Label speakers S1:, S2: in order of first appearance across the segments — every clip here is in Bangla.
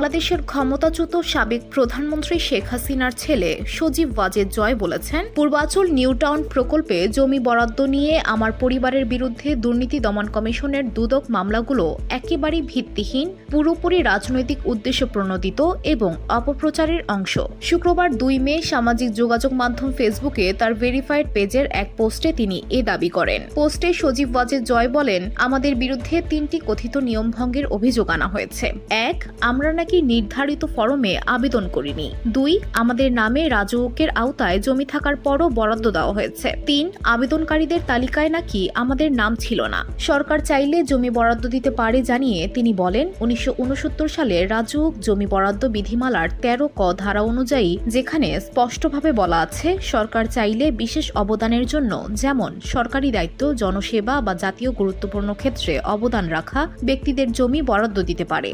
S1: বাংলাদেশের ক্ষমতাচ্যুত সাবেক প্রধানমন্ত্রী শেখ হাসিনার ছেলে সজীব ওয়াজেদ জয় বলেছেন, পূর্বাচল নিউ টাউন প্রকল্পে জমি বরাদ্দ নিয়ে আমার পরিবারের বিরুদ্ধে দুর্নীতি দমন কমিশনের দুদক মামলাগুলো একেবারেই ভিত্তিহীন, পুরোপুরি রাজনৈতিক উদ্দেশ্য প্রণোদিত এবং অপপ্রচারের অংশ। শুক্রবার 2 মে সামাজিক যোগাযোগ মাধ্যম ফেসবুকে তার ভেরিফাইড পেজের এক পোস্টে তিনি এ দাবি করেন। পোস্টে সজীব ওয়াজেদ জয় বলেন, আমাদের বিরুদ্ধে 3টি কথিত নিয়মভঙ্গের অভিযোগ আনা হয়েছে। 1, আমরা নাকি নির্ধারিত ফরমে আবেদন করিনি। 2, আমাদের নামে রাজউকের আওতায় জমি থাকার পরও বরাদ্দ দেওয়া হয়েছে। 3, আবেদনকারীদের তালিকায় নাকি আমাদের নাম ছিল না। সরকার চাইলে জমি বরাদ্দ দিতে পারে জানিয়ে তিনি বলেন, 1969 সালে রাজউক জমি বরাদ্দ বিধিমালার 13 ক ধারা অনুযায়ী যেখানে স্পষ্টভাবে বলা আছে, সরকার চাইলে বিশেষ অবদানের জন্য, যেমন সরকারি দায়িত্ব, জনসেবা বা জাতীয় গুরুত্বপূর্ণ ক্ষেত্রে অবদান রাখা ব্যক্তিদের জমি বরাদ্দ দিতে পারে।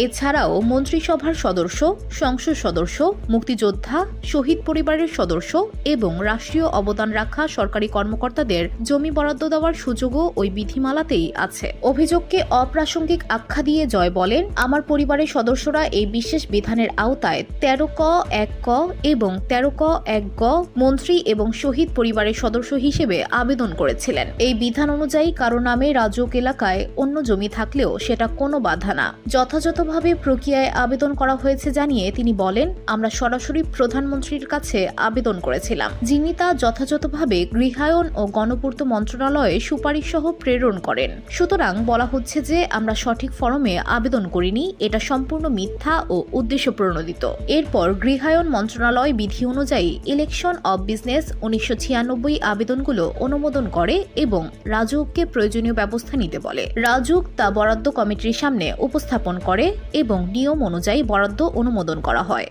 S1: এছাড়াও মন্ত্রিসভার সদস্য, সংসদ সদস্য, মুক্তিযোদ্ধা, শহীদ পরিবারের সদস্য এবং রাষ্ট্রীয় অবদান রাখা সরকারি কর্মকর্তাদের জমি বরাদ্দ দেওয়ার সুযোগও ওই বিধিমালাতেই আছে। অভিযোগকে অপ্রাসঙ্গিক আখ্যা দিয়ে জয় বলেন, আমার পরিবারের সদস্যরা এই বিশেষ বিধানের আওতায় 13 ক 1 ক এবং 13 ক 1 গ মন্ত্রী এবং শহীদ পরিবারের সদস্য হিসেবে আবেদন করেছিলেন। এই বিধান অনুযায়ী কারো নামে রাজউক এলাকায় অন্য জমি থাকলেও সেটা কোনো বাধা না, যথাযথভাবে প্রক্রিয়ায় আবেদন করা হয়েছে জানিয়ে তিনি বলেন, আমরা সরাসরি প্রধানমন্ত্রীর কাছে আবেদন করেছিলাম, যিনি তা যথাযথভাবে গৃহায়ন ও গণপূর্ত মন্ত্রণালয়ে সুপারিশ সহ প্রেরণ করেন। সুতরাং বলা হচ্ছে যে আমরা সঠিক ফরমে আবেদন করিনি, এটা সম্পূর্ণ মিথ্যা ও উদ্দেশ্য প্রণোদিত। এরপর গৃহায়ন মন্ত্রণালয় বিধি অনুযায়ী ইলেকশন অব বিজনেস 1996 আবেদনগুলো অনুমোদন করে এবং রাজউককে প্রয়োজনীয় ব্যবস্থা নিতে বলে। রাজউক তা বরাদ্দ কমিটির সামনে উপস্থাপন করে এবং নিয়ম অনুযায়ী বরাদ্দ অনুমোদন করা হয়।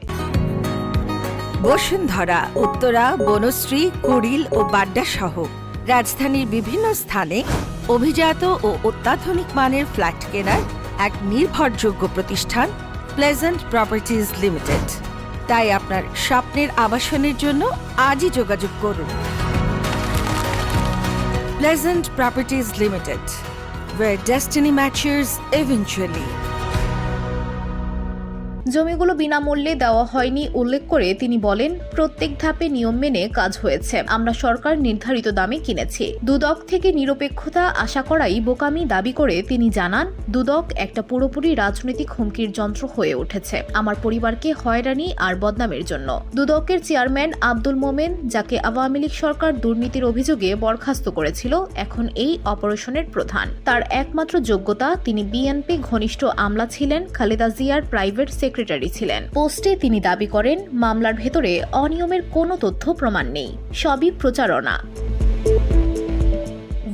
S2: বসুন্ধরা, উত্তরা, বনশ্রী, কুড়িল ও বাড্ডা সহ রাজধানীর বিভিন্ন স্থানে অভিজাত ও অত্যাধুনিক মানের ফ্ল্যাট কেনার এক নির্ভরযোগ্য প্রতিষ্ঠান প্লেজেন্ট প্রপার্টিজ লিমিটেড। তাই আপনার স্বপ্নের আবাসনের জন্য আজই যোগাযোগ করুন। Pleasant properties limited, where destiny matches eventually.
S1: জমিগুলো বিনামূল্যে দেওয়া হয়নি উল্লেখ করে তিনি বলেন, প্রত্যেক ধাপে নিয়ম মেনে কাজ হয়েছে। আমরা সরকার নির্ধারিত দামে কিনেছি। দুদক থেকে নিরপেক্ষতা আশা করাই বোকামি দাবি করে তিনি জানান, দুদক একটা পুরোপুরি রাজনৈতিক হুমকির যন্ত্র হয়ে উঠেছে আমার পরিবারকে হয়রানি আর বদনামের জন্য। দুদকের চেয়ারম্যান আব্দুল মোমেন, যাকে আওয়ামী লীগ সরকার দুর্নীতির অভিযোগে বরখাস্ত করেছিল, এখন এই অপারেশনের প্রধান। তার একমাত্র যোগ্যতা, তিনি বিএনপি ঘনিষ্ঠ আমলা ছিলেন, খালেদা জিয়ার প্রাইভেট সেক্রেটারি ছিলেন। পোস্টে তিনি দাবি করেন, মামলার ভেতরে অনিয়মের কোনো তথ্য প্রমাণ নেই, সবই প্রচারণা।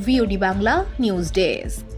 S1: VOD Bangla news desk.